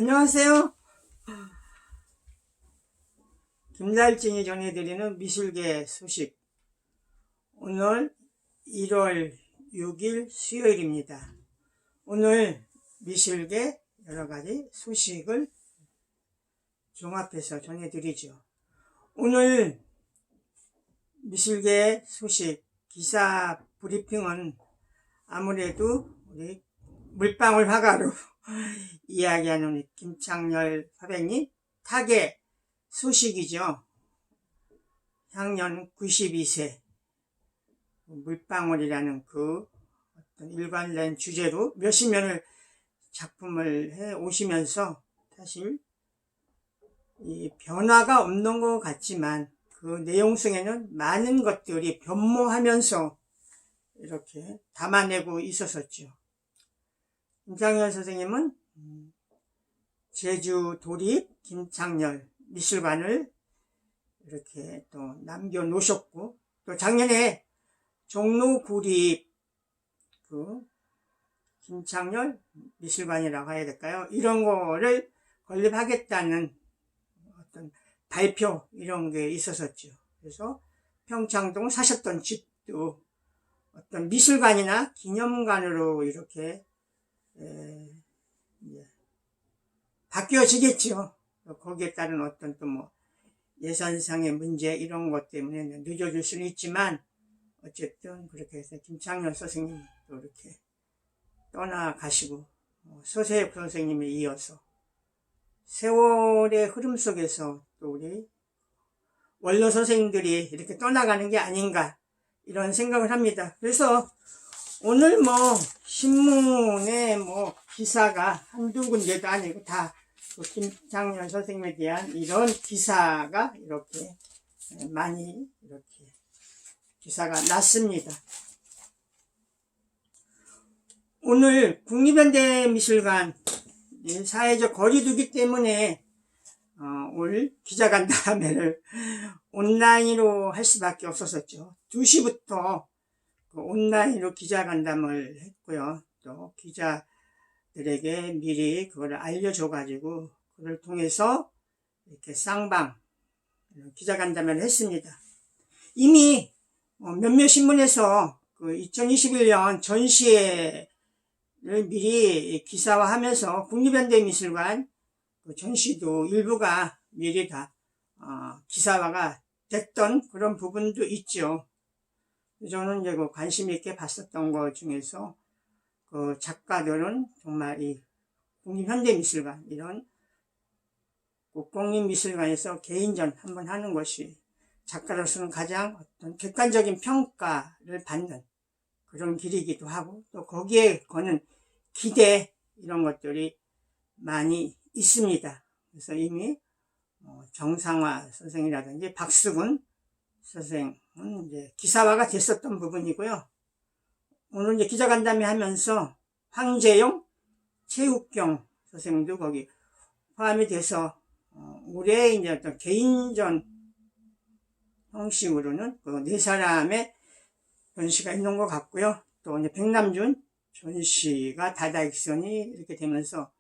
안녕하세요. 김달진이 전해드리는 미술계 소식. 오늘 1월 6일 수요일입니다. 오늘 미술계 여러가지 소식을 종합해서 전해드리죠. 오늘 미술계 소식 기사 브리핑은 아무래도 우리 물방울 화가로 이야기하는 우리 김창렬 화백님 타계 소식이죠. 향년 92세 물방울이라는 그 어떤 일관된 주제로 몇십 년을 작품을 해 오시면서 사실 이 변화가 없는 것 같지만 그 내용 속에는 많은 것들이 변모하면서 이렇게 담아내고 있었었죠. 김창렬 선생님은 제주 도립 김창렬 미술관을 이렇게 또 남겨놓으셨고, 또 작년에 종로 구립 그 김창렬 미술관이라고 해야 될까요? 이런 거를 건립하겠다는 어떤 발표 이런 게 있었었죠. 그래서 평창동 사셨던 집도 어떤 미술관이나 기념관으로 이렇게 바뀌어지겠죠. 거기에 따른 어떤 또 뭐 예산상의 문제 이런 것 때문에 늦어질 수는 있지만 어쨌든 그렇게 해서 김창렬 선생님이 또 이렇게 떠나가시고 서세엽 선생님에 이어서 세월의 흐름 속에서 또 우리 원로 선생님들이 이렇게 떠나가는 게 아닌가 이런 생각을 합니다. 그래서 오늘 뭐 신문에 뭐 기사가 한두 군데도 아니고 다 김창렬 선생님에 대한 이런 기사가 이렇게 많이 이렇게 기사가 났습니다. 오늘 국립현대미술관 사회적 거리두기 때문에 올 기자간담회를 온라인으로 할 수밖에 없었었죠. 2시부터 온라인으로 기자간담을 했고요. 또 기자들에게 미리 그걸 알려줘가지고 그걸 통해서 이렇게 쌍방 기자간담회를 했습니다. 이미 몇몇 신문에서 그 2021년 전시회를 미리 기사화하면서 국립현대미술관 그 전시도 일부가 미리 다 기사화가 됐던 그런 부분도 있죠. 저는 이제 그 관심 있게 봤었던 것 중에서 그 작가들은 정말 이 국립현대미술관 이런 국공립미술관에서 개인전 한번 하는 것이 작가로서는 가장 어떤 객관적인 평가를 받는 그런 길이기도 하고 또 거기에 거는 기대 이런 것들이 많이 있습니다. 그래서 이미 정상화 선생이라든지 박수근 선생은 이제 기사화가 됐었던 부분이고요. 오늘 이제 기자간담회 하면서 황재용, 최욱경 선생도 거기 포함이 돼서 올해 이제 어떤 개인전 형식으로는 그 네 사람의 전시가 있는 것 같고요. 또 이제 백남준 전시가 다다익선이 이렇게 되면서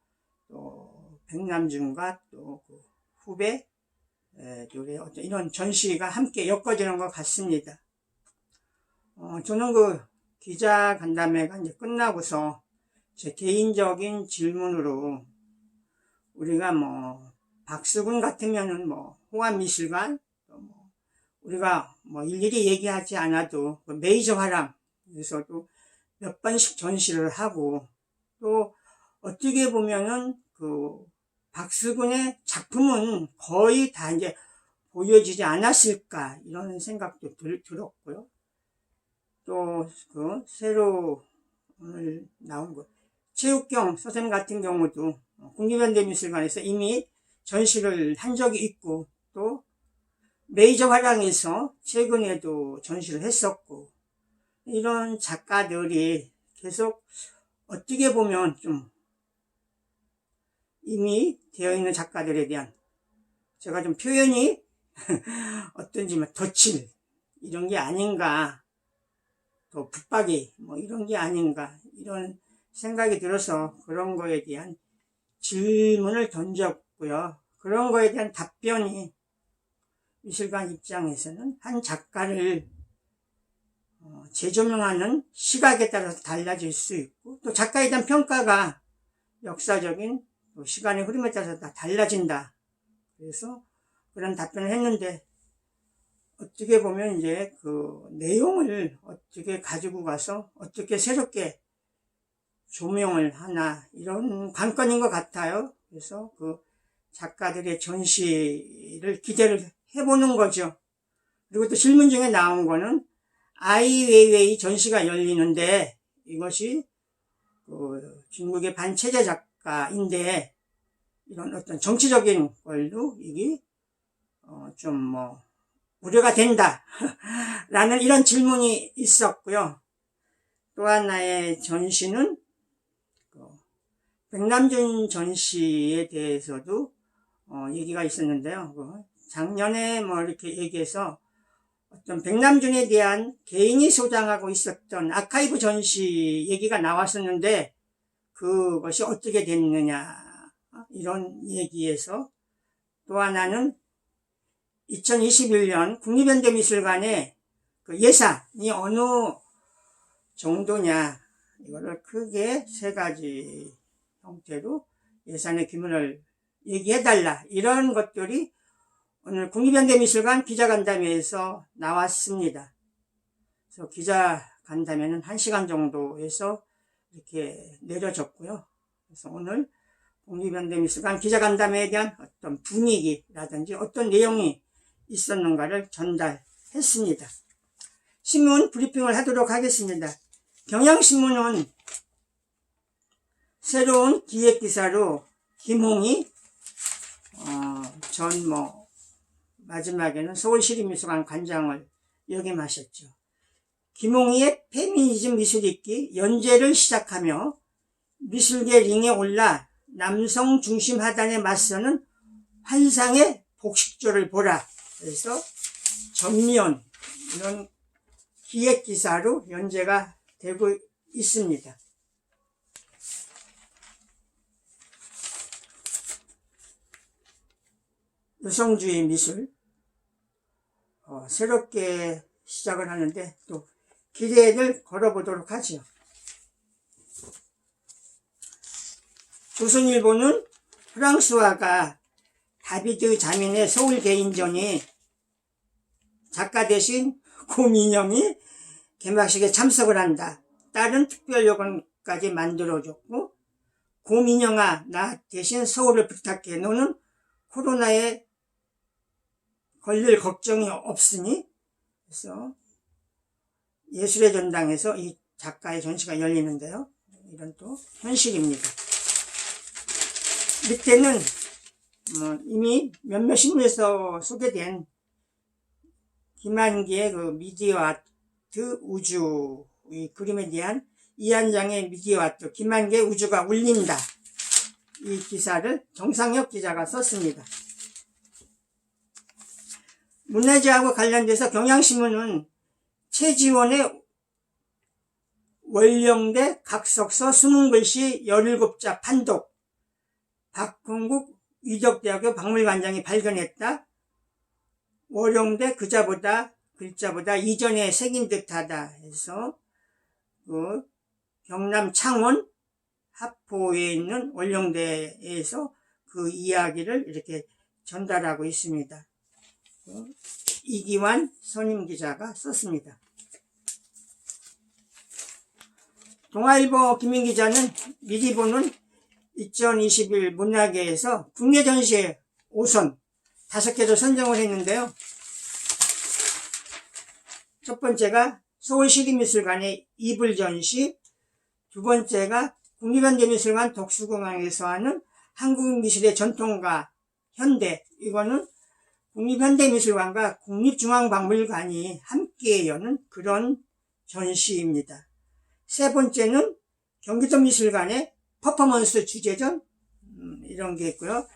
또 백남준과 또 그 후배 어떤 이런 전시가 함께 엮어지는 것 같습니다. 저는 그 기자간담회가 이제 끝나고서 제 개인적인 질문으로 우리가 뭐 박수근 같으면은 뭐 홍안미술관 우리가 뭐 일일이 얘기하지 않아도 그 메이저 화랑에서도 몇 번씩 전시를 하고 또 어떻게 보면은 그 박수근의 작품은 거의 다 이제 보여지지 않았을까 이런 생각도 들었고요. 또 그 새로 오늘 나온 거 최욱경 선생님 같은 경우도 국립현대미술관에서 이미 전시를 한 적이 있고 또 메이저 화랑에서 최근에도 전시를 했었고 이런 작가들이 계속 어떻게 보면 좀 이미 되어 있는 작가들에 대한 제가 좀 표현이 어떤지 덧칠 이런 게 아닌가 또 붙박이 뭐 이런 게 아닌가 이런 생각이 들어서 그런 거에 대한 질문을 던졌고요. 그런 거에 대한 답변이 미술관 입장에서는 한 작가를 재조명하는 시각에 따라서 달라질 수 있고, 또 작가에 대한 평가가 역사적인 시간의 흐름에 따라서 다 달라진다. 그래서 그런 답변을 했는데, 어떻게 보면 이제 그 내용을 어떻게 가지고 가서 어떻게 새롭게 조명을 하나, 이런 관건인 것 같아요. 그래서 그 작가들의 전시를 기대를 해보는 거죠. 그리고 또 질문 중에 나온 거는 아이웨이웨이 전시가 열리는데, 이것이 그 중국의 반체제 작가인데 이런 어떤 정치적인 걸로 이게 좀 우려가 된다 라는 이런 질문이 있었고요. 또 하나의 전시는 백남준 전시에 대해서도 얘기가 있었는데요. 작년에 이렇게 얘기해서 어떤 백남준에 대한 개인이 소장하고 있었던 아카이브 전시 얘기가 나왔었는데, 그것이 어떻게 됐느냐, 이런 얘기에서, 또 하나는 2021년 국립현대미술관의 그 예산이 어느 정도냐, 이거를 크게 세 가지 형태로 예산의 규모를 얘기해달라, 이런 것들이 오늘 국립현대미술관 기자간담회에서 나왔습니다. 그래서 기자간담회는 1시간 정도에서 이렇게 내려졌고요. 그래서 오늘 국립현대미술관 기자간담회에 대한 어떤 분위기라든지 어떤 내용이 있었는가를 전달했습니다. 신문 브리핑을 하도록 하겠습니다. 경향신문은 새로운 기획기사로 김홍희 전 마지막에는 서울시립미술관 관장을 역임하셨죠. 김홍희의 페미니즘 미술읽기 연재를 시작하며 미술계 링에 올라 남성 중심 하단에 맞서는 환상의 복식조를 보라. 그래서 전면 이런 기획기사로 연재가 되고 있습니다. 여성주의 미술 새롭게 시작을 하는데 또 기대를 걸어보도록 하죠. 조선일보는 프랑스 화가 다비드 자민의 서울 개인전이 작가 대신 고민영이 개막식에 참석을 한다. 다른 특별 요건까지 만들어줬고, 고민영아 나 대신 서울을 부탁해. 너는 코로나에 걸릴 걱정이 없으니. 그래서 예술의 전당에서 이 작가의 전시가 열리는데요. 이런 또 현실입니다. 밑에는 이미 몇몇 신문에서 소개된 김한기의 그 미디어 아트 우주, 이 그림에 대한 이한장의 미디어 아트 김한기의 우주가 울린다, 이 기사를 정상혁 기자가 썼습니다. 문화재하고 관련돼서 경향신문은 최지원의 월령대 각석서 수능글씨 17자 판독, 박홍국 위덕대학교 박물관장이 발견했다. 월령대 글자보다 이전에 새긴 듯하다 해서 그 경남 창원 하포에 있는 월령대에서 그 이야기를 이렇게 전달하고 있습니다. 이기환 선임기자가 썼습니다. 동아일보 김민기자는 미리 보는 2021 문화계에서 국내 전시회 5선 5개를 선정을 했는데요. 첫 번째가 서울시립미술관의 이불 전시, 두 번째가 국립현대미술관 독수공항에서 하는 한국미술의 전통과 현대, 이거는 국립현대미술관과 국립중앙박물관이 함께 여는 그런 전시입니다. 세 번째는 경기도미술관의 퍼포먼스 주제전, 이런 게 있고요.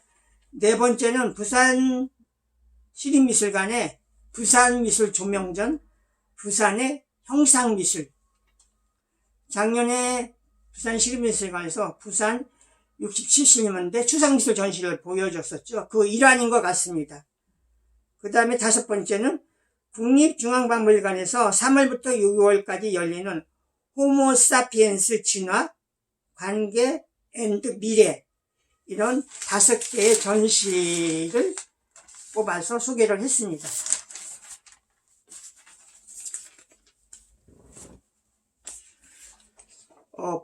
네 번째는 부산시립미술관의 부산미술 조명전, 부산의 형상미술. 작년에 부산시립미술관에서 부산 60, 70년대 추상미술 전시를 보여줬었죠. 그 일환인 것 같습니다. 그 다음에 5번째는 국립중앙박물관에서 3월부터 6월까지 열리는 호모사피엔스 진화, 관계 앤드 미래, 이런 5개의 전시를 뽑아서 소개를 했습니다.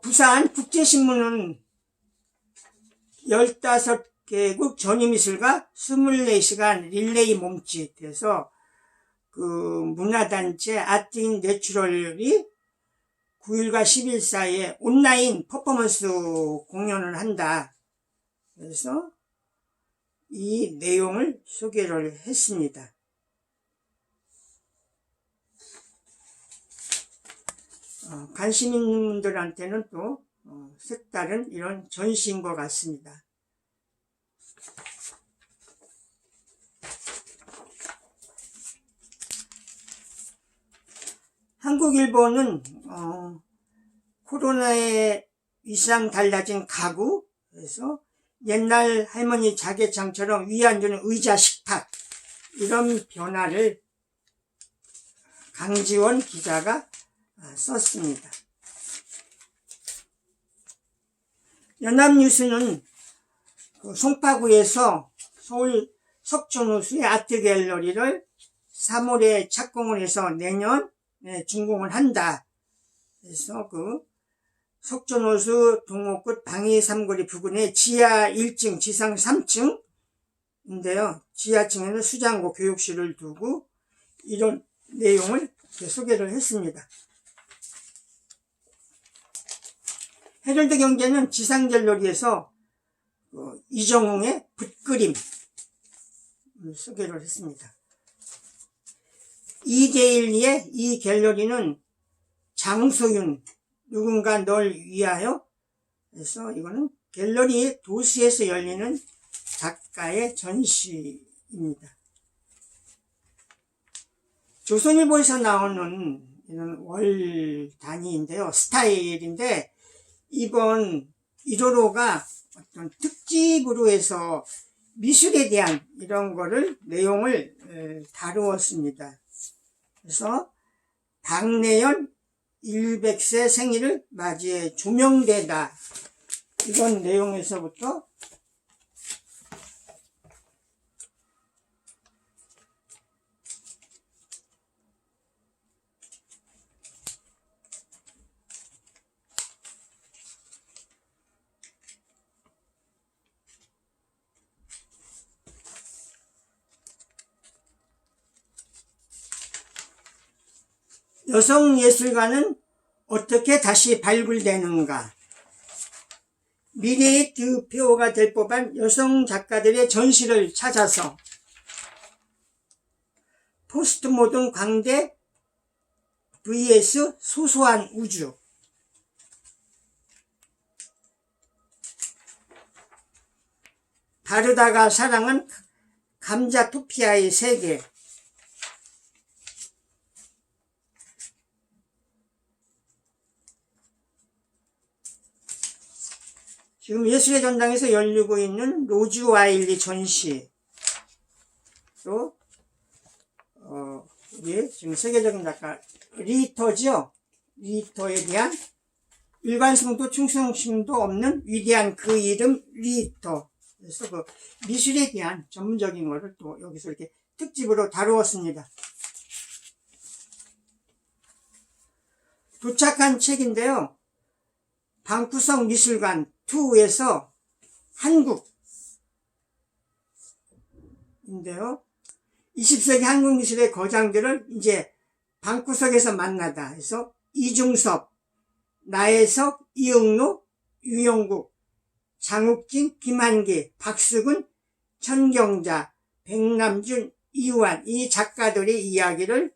부산 국제신문은 15개국 전유미술가 24시간 릴레이 몸짓에서 그 문화단체 아트인 내추럴이 9일과 10일 사이에 온라인 퍼포먼스 공연을 한다. 그래서 이 내용을 소개를 했습니다. 관심 있는 분들한테는 또 색다른 이런 전시인 것 같습니다. 한국일보는 코로나에 이상 달라진 가구, 그래서 옛날 할머니 자개창처럼 위 앉는 의자 식탁, 이런 변화를 강지원 기자가 썼습니다. 연합뉴스는 송파구에서 서울 석촌호수의 아트갤러리를 3월에 착공을 해서 내년 준공을 한다. 그래서 그 석촌호수 동호끝 방위 삼거리 부근에 지하 1층, 지상 3층인데요. 지하층에는 수장고 교육실을 두고 이런 내용을 소개를 했습니다. 헤럴드 경제는 지상갤러리에서 이정웅의 붓그림 소개를 했습니다. 이데일리의 이 갤러리는 장소윤, 누군가 널 위하여, 그래서 이거는 갤러리 도시에서 열리는 작가의 전시입니다. 조선일보에서 나오는 이런 월 단위인데요. 스타일인데 이번 1호로가 어떤 특집으로 해서 미술에 대한 이런 거를 내용을 다루었습니다. 그래서 박내연 100세 생일을 맞이해 조명되다, 이런 내용에서부터 여성예술가는 어떻게 다시 발굴되는가, 미래의 대표가 될 법한 여성 작가들의 전시를 찾아서 포스트 모던 광대 vs 소소한 우주, 다르다가 사랑은 감자토피아의 세계, 지금 예술의 전당에서 열리고 있는 로즈 와일리 전시, 또 우리 지금 세계적인 작가 리터죠. 리터에 대한 일관성도 충성심도 없는 위대한 그 이름 리터. 그래서 그 미술에 대한 전문적인 거를 또 여기서 이렇게 특집으로 다루었습니다. 도착한 책인데요. 방구석 미술관 2에서 한국인데요. 20세기 한국 미술의 거장들을 이제 방구석에서 만나다 해서 이중섭, 나혜석, 이응로, 유영국, 장욱진, 김한기, 박수근, 천경자, 백남준, 이우환, 이 작가들의 이야기를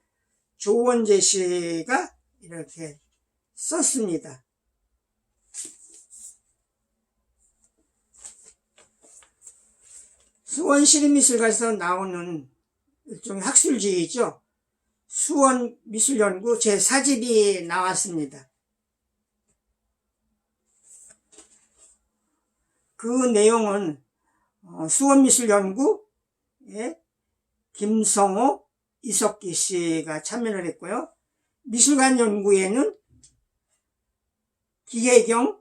조원재 씨가 이렇게 썼습니다. 수원시립미술관에서 나오는 일종의 학술지이죠. 수원미술연구 제4집이 나왔습니다. 그 내용은 수원미술연구 김성호, 이석기 씨가 참여를 했고요. 미술관 연구에는 기혜경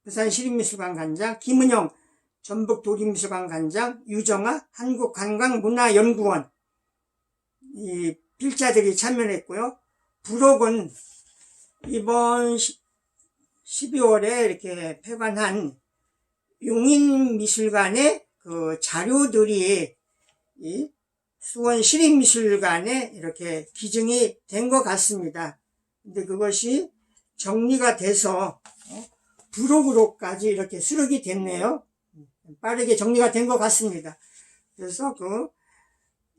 부산시립미술관 관장, 김은영 전북도립미술관 관장, 유정아 한국관광문화연구원 이 필자들이 참여를 했고요. 부록은 이번 12월에 이렇게 폐관한 용인미술관의 그 자료들이 이 수원시립미술관에 이렇게 기증이 된 것 같습니다. 근데 그것이 정리가 돼서 부록으로까지 이렇게 수록이 됐네요. 빠르게 정리가 된 것 같습니다. 그래서 그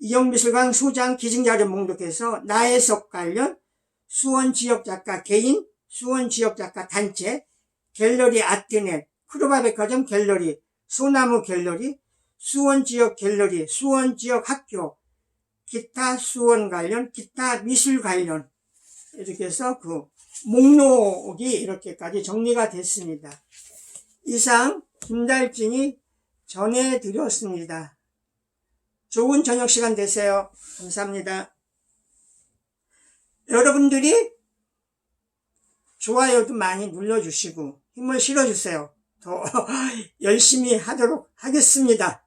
이영미술관 소장 기증자료 목록에서 나혜석 관련 수원지역작가 개인, 수원지역작가 단체, 갤러리 아트넷, 크로바백화점 갤러리, 소나무 갤러리, 수원지역 갤러리, 수원지역 학교, 기타 수원 관련, 기타 미술 관련 이렇게 해서 그 목록이 이렇게까지 정리가 됐습니다. 이상 김달진이 전해드렸습니다. 좋은 저녁 시간 되세요. 감사합니다. 여러분들이 좋아요도 많이 눌러주시고 힘을 실어주세요. 더 열심히 하도록 하겠습니다.